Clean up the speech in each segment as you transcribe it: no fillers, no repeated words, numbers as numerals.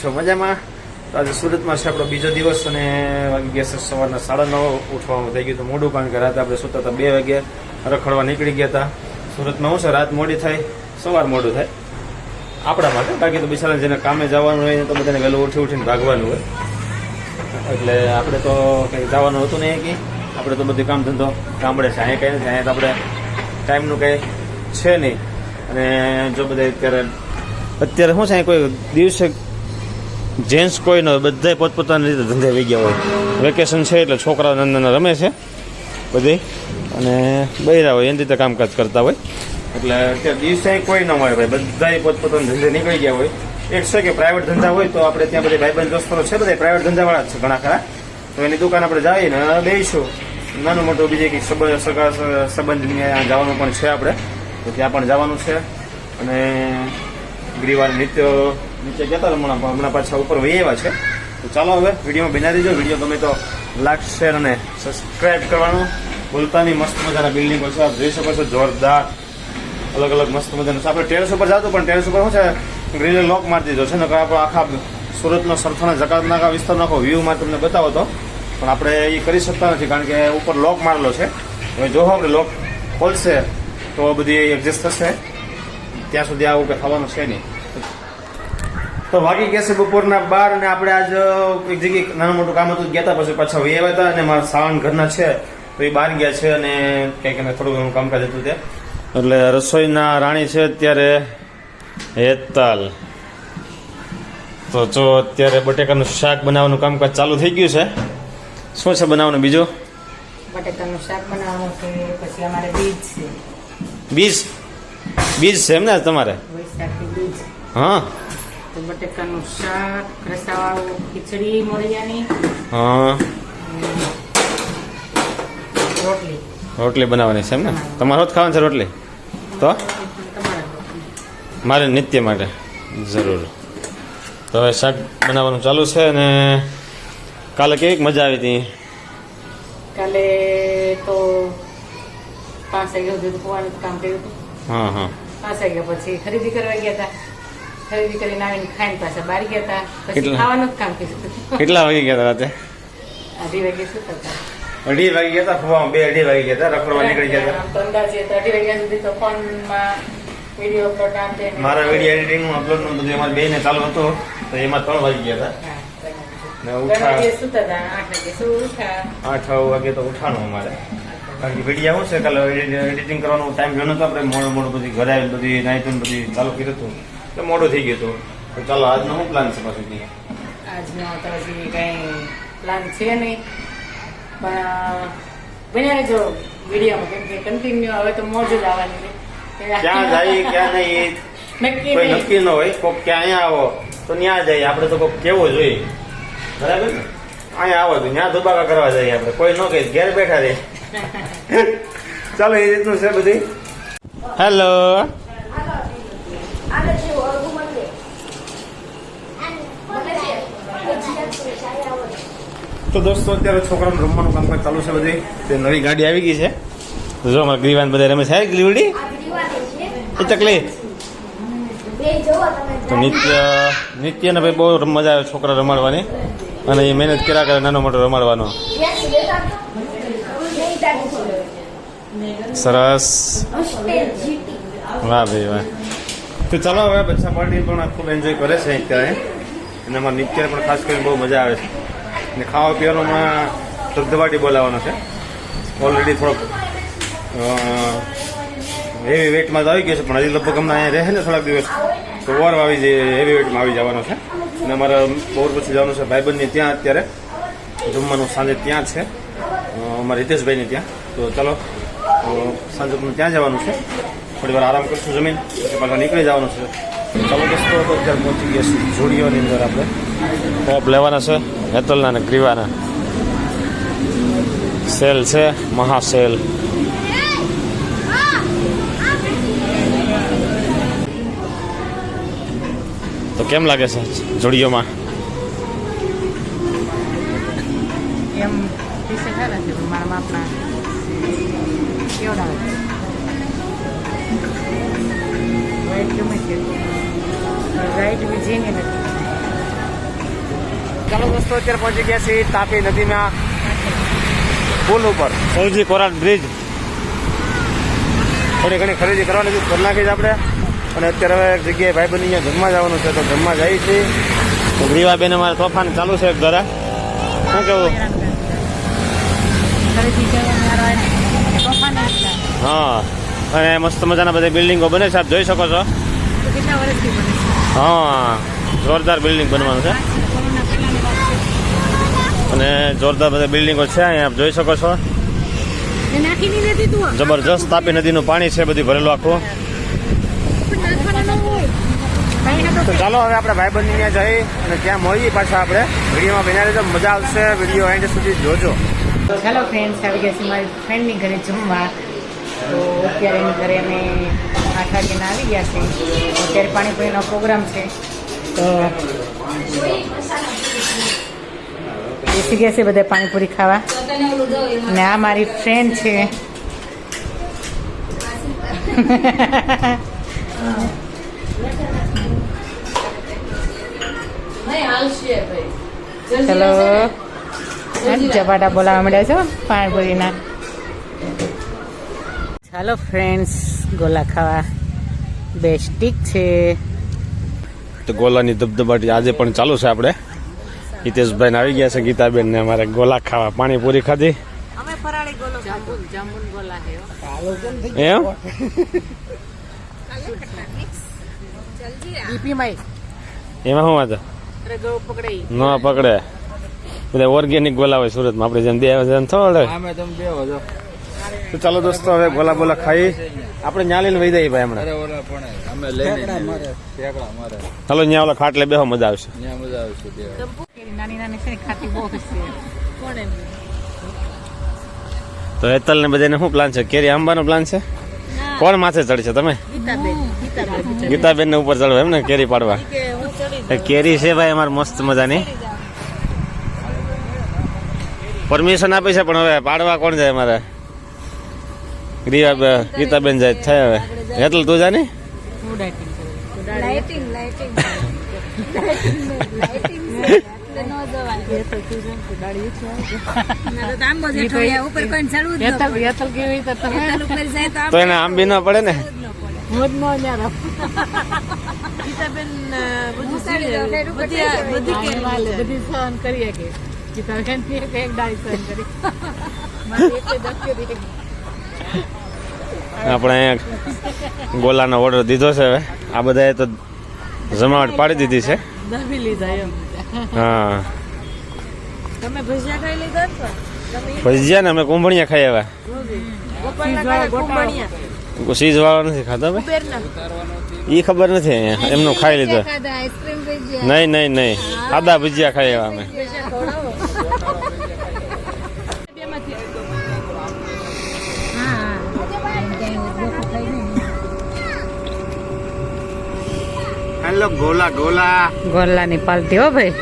છો મજામાં? તો આજે સુરતમાં છે આપણો બીજો દિવસ અને વાગી ગયા છે સવારના 9:30 ઉઠવાનું થઈ ગયું તો મોડું, કારણ કે રાતે આપણે સૂતા હતા 2 વાગે રખડવા નીકળી ગયા હતા. સુરતમાં શું છે, રાત મોડી થાય સવાર મોડું થાય આપણા માટે, બાકી તો બિચારા જેને કામે જવાનું હોય તો બધાને વહેલું ઉઠીને ભાગવાનું હોય. એટલે આપણે તો કંઈ જવાનું હતું નહીં કે આપણે તો બધું કામ ધંધો ગામડે છે, અહીંયા કંઈ નથી, અહીંયા તો આપણે ટાઈમનું કંઈ છે નહીં. અને જો બધા અત્યારે શું છે, કોઈ દિવસે જેન્ટ્સ કોઈ ન હોય, બધા પોતપોતાની રીતે ધંધે વહી ગયા હોય. વેકેશન છે એટલે છોકરાઓ નાના રમે છે બધી, અને બૈરા હોય એની રીતે કામકાજ કરતા હોય. એટલે અત્યારે દિવસે કોઈ ન હોય ભાઈ, બધા પોતપોતાના ધંધે નીકળી ગયા હોય. એક છે કે પ્રાઇવેટ ધંધા હોય તો આપણે ત્યાં બધા ભાઈબંધ દોસ્તો છે, બધા પ્રાઇવેટ ધંધાવાળા જ છે ઘણા ખરા, તો એની દુકાન આપણે જઈને બેસીશું. નાનું મોટું બીજે કંઈક સંબંધ જવાનું પણ છે આપણે, તો ત્યાં પણ જવાનું છે. અને ગ્રીવાર નીચે ગયા હતા હમણાં પાછા ઉપર વહી આવ્યા છે. તો ચાલો હવે વિડીયોમાં બના દેજો. વિડીયો ગમે તો લાઈક, શેર અને સબસ્ક્રાઈબ કરવાનું ભૂલતા નહીં. મસ્ત મજાના બિલ્ડિંગો છે, આપ જોઈ શકો છો, જોરદાર અલગ અલગ મસ્ત મજાનું. આપણે ટેરેસ ઉપર જતું, પણ ટેરેસ ઉપર શું છે, ગ્રીલે લોક મારી દીધો છે ને, આપણો આખા સુરતનો સરથાણા જકાતનાકા વિસ્તારનો આખો વ્યૂમાં તમને બતાવો તો, પણ આપણે એ કરી શકતા નથી કારણ કે ઉપર લોક મારેલો છે. હવે જો આપણે લોક ખોલશે તો બધી એડજસ્ટ થશે, ત્યાં સુધી આવું કંઈ થવાનું છે નહીં. તો વાગી ગયા છે બપોરના 12 અને આપણે આજ એક જગ્યાએ નાનું મોટું કામ હતું, ગયા હતા, પછી પાછા વહી આવ્યા હતા. અને મારા સાવણ ઘરના છે તો એ બહાર ગયા છે અને કંઈક થોડું ઘણું કામકાજ હતું ત્યાં. એટલે રસોઈના રાણી છે અત્યારે હેતલ. તો જો અત્યારે બટેકાનું શાક બનાવવાનું કામકાજ ચાલુ થઈ ગયું છે. શું છે બનાવવાનું બીજું? બટેકાનું શાક બનાવવાનું છે, પછી અમારે બીજ છે. બીજ છે એમ ને તમારે? વૈશાખી બીજ. હા, તો બટેકાનું શાક, રસાવાળું ખીચડી મોરિયાની, હા, રોટલી બનાવવાની છે એમ ને? તમારે જ ખાવાની છે રોટલી? તો મારે નિત્ય માટે જરૂર. તો હવે શાક બનાવવાનું ચાલુ છે. અને કાલે કેવી મજા આવી હતી? કાલે તો 5 વાગ્યા સુધી પોવાનું કામ કર્યું હતું. હા હા, 5 વાગ્યા પછી ખરીદી કરવા ગયા હતા. ખરીદી કરીને આવીને ખાઈને પાછા બહાર ગયા હતા. પછી કેટલા? ખાવાનું જ કામ કર્યું. કેટલા વાગે ગયા હતા રાતે? 2:30 વાગે સુતા હતા. 2:30 વાગે ગયા હતા, ફુવામાં 2-2:30 વાગે ગયા હતા, રખડવા નીકળી ગયા હતા. આમ તો અંદાજે 2:30 વાગ્યા સુધી તો ફોનમાં વિડીયો અપલોડ આમ તેમ. મારા વિડીયો એડિટિંગનું અપલોડનું બધું એમાં બેને ચાલુ હતું, તો એમાં 3 વાગી ગયા હતા. હા, ને 3 ઉઠા વાગે સુતા હતા, 8 વાગે ઉઠા. 8 વાગે તો ઉઠાણું અમારે, કારણ કે વિડીયો શું છે, કાલે એડિટિંગ કરવાનો ટાઈમ ગયો નતો. આપણે મોડું બધી ઘરે આવી બધી નાઈતું બધી ચાલુ કર્યું હતું, એટલે મોડું થઈ ગયું હતું. તો ચાલો આજનો શું પ્લાન છે પાછું? આજનો તો હજી કઈ પ્લાન છે નહીં, પણ બન્યા જો વિડીયોમાં, કેમ કે કન્ટિન્યુ હવે તો મોજ જ આવવાની છે. ક્યાં જાય ક્યાં નહીં નક્કી કોઈ નહીં. નક્કી ન હોય. કોક ક્યાં અહીંયા આવો તો ત્યાં જઈએ, આપણે તો કોક કેવો જોઈએ, બરાબર ને? અહીંયા આવો તો ત્યાં દુબાકા કરવા જઈએ આપણે, કોઈ ન કહે ઘેર બેઠા રહે. ચાલો એ રીતનું છે બધી. હેલો, તો દોસ્તો અત્યારે છોકરાનું રમવાનું કામકાજ ચાલુ છે બધી. તે નવી ગાડી આવી ગઈ છે, તો જો અમારા ગ્રીવાન બધા રમે છે. ગ્રીવડી એ ચકલી. તો નિત્યને ભાઈ બહુ મજા આવે છોકરા રમાડવાની, અને એ મહેનત કર્યા કરે નાનો મોટો રમાડવાનો. સરસ, વાહ ભાઈ વાહ. તો ચાલો હવે બચ્ચા પાર્ટી પણ ખૂબ એન્જોય કરે છે અત્યારે, અને અમારા નિત્યને પણ ખાસ કરીને બહુ મજા આવે છે. અને ખાવા પીવાનોમાં ધબધબાટી બોલાવવાનો છે. ઓલરેડી થોડોક હેવી વેઇટમાં તો આવી ગયો છે, પણ હજી લગભગ હમણાં અહીંયા રહે ને થોડાક દિવસ તો ઓર આવી જાય, હેવી વેઇટમાં આવી જવાનો છે. અને અમારે બપોર પછી જવાનું છે ભાઈબંધને ત્યાં, અત્યારે જમવાનું સાંજે ત્યાં છે અમારા હિતેશભાઈને ત્યાં. તો ચાલો સાંજે ત્યાં જવાનું છે, થોડી વાર આરામ કરશું જમીન, પછી પાછા નીકળી જવાનું છે. ચાલો દોસ્તો, તો અત્યારે પહોંચી ગયા છીએ જોડીઓની અંદર. આપણે ટોપ લેવાના છે હેતલના અને ગ્રીવાના. સેલ છે, મહાસેલ. તો કેમ લાગે છે જોડીઓમાં? એમ પીસે સારા છે, મારા માપના કેવડા વાઈટ ગમે છે, રાઈટ બી જેને નથી. ચાલો દોસ્તો, અત્યારે પહોંચી ગયા છીએ તાપી નદીમાં પુલ ઉપર, સૌજી કોરાટ બ્રિજ. થોડી ઘણી ખરીદી કરવાની હતી, કરી નાખી છે આપણે. અને અત્યારે હવે એક જગ્યાએ ભાઈબંધ અહીંયા જમવા જવાનું છે, તો જમવા જઈએ છીએ. તો ગ્રીવાબેન અમારે તોફાન ચાલુ છે એક ઘરે. શું કેવું? હા, અને મસ્ત મજાના બધા બિલ્ડિંગો બને છે, આપ જોઈ શકો છો. હા, જોરદાર બિલ્ડિંગ બનવાનું છે. અને જોરદાર બધા બિલ્ડિંગો છે અહીંયા, આપ જોઈ શકો છો. જબરજસ્ત તાપી નદીનું પાણી છે બધું ભરેલું આખું. તો ચાલો હવે આપણે ભાઈબંધ ત્યાં જઈ અને ત્યાં મળીએ પાછા. આપણે વિડીયોમાં બન્યા રહેજો, મજા આવશે. વિડીયો એન્ડ સુધી જોજો. હેલો ફ્રેન્ડ્સ, આવી ગયા છે મારી ફ્રેન્ડની ઘરે જમવા. તો અત્યારે એની ઘરે અમે 8 વાગ્યાના આવી ગયા છે. અત્યારે પાણીપુરીનો પ્રોગ્રામ છે, તો બેસી ગયા છે બધા પાણીપુરી ખાવા. અને આ મારી ફ્રેન્ડ છે. ચલો, ચપાટા બોલાવવા મળ્યા છો પાણીપુરીના. ચાલો ફ્રેન્ડ્સ, ગોલા ખાવા બેસ્ટિક છે. તો ગોલાની ધબધબાટી આજે પણ ચાલુ છે. આપણે હિતેશભાઈ આવી ગયા છે, ગીતાબેન ને અમારે ગોલા ખાવા. પાણીપુરી ખાધી. અમે ફરાળી ગોલો જાંબુન ગોલા હે એમ ઈપી માઈ એમાં શું વાત અરે ગો પકડાઈ ન પકડે. બધા ઓર્ગેનિક ગોલા હોય સુરતમાં, આપણે જેમ બે થોડે. તો ચાલો દોસ્તો, હવે ગોલા બોલા ખાઈ આપણે ન્યા લઈને વહી જઈએ ભાઈ હમણાં. ચાલો ન્યા ઓલા ખાટલે બેહો, મજા આવશે. નાની નાની છે ખાતી બહુ છે. તો હેતલ ને બધાને શું પ્લાન છે? કેરી આંબાનો પ્લાન છે? કોણ માથે ચડશે? તમે? ગીતાબેન ને ઉપર ચડવા એમ ને, કેરી પાડવા. કેરી છે ભાઈ અમારે મસ્ત મજાની. પરમિશન આપી છે, પણ હવે પાડવા કોણ જાય? અમારે ગીતાબેન જાય થાય. હવે હેતલ તું જા ને. તો એને આમ બી ના પડે ને. આપણે અહીંયા ગોલાનો ઓર્ડર દીધો છે. હવે આ બધાએ તો જમાવટ પાડી દીધી છે. હા, ભજીયા ને અમે કુંભણિયા ખાઈ આવ્યા. સીઝ વાળો નથી ખાતા ઈ ખબર નથી. અહીંયા એમનું ખાઈ લીધો. નહીં નહીં નહીં, સાદા ભજીયા ખાઈ આવ્યા અમે. હેલો, ગોલા ગોલા ગોલાની પાલટી હો ભાઈ.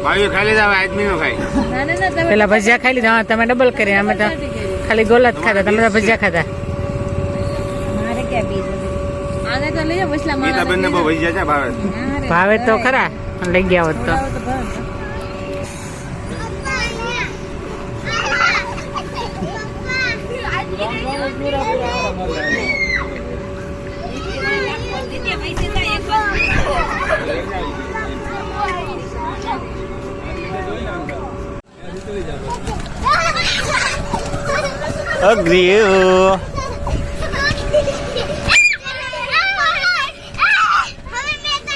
ભાઈઓ ખાઈ લીધા, હવે આદમી નો ખાઈ. પેલા ભજીયા ખાઈ લીધા. હા, તમે ડબલ કરી. અમે તો ખાલી ગોલા જ ખાધા, તમે તો ભજીયા ખાધા. ગીતાબેન ને બહુ ભજીયા છે ભાવે. ભાવે તો ખરા, લઈ ગયા હોત તો. Agree.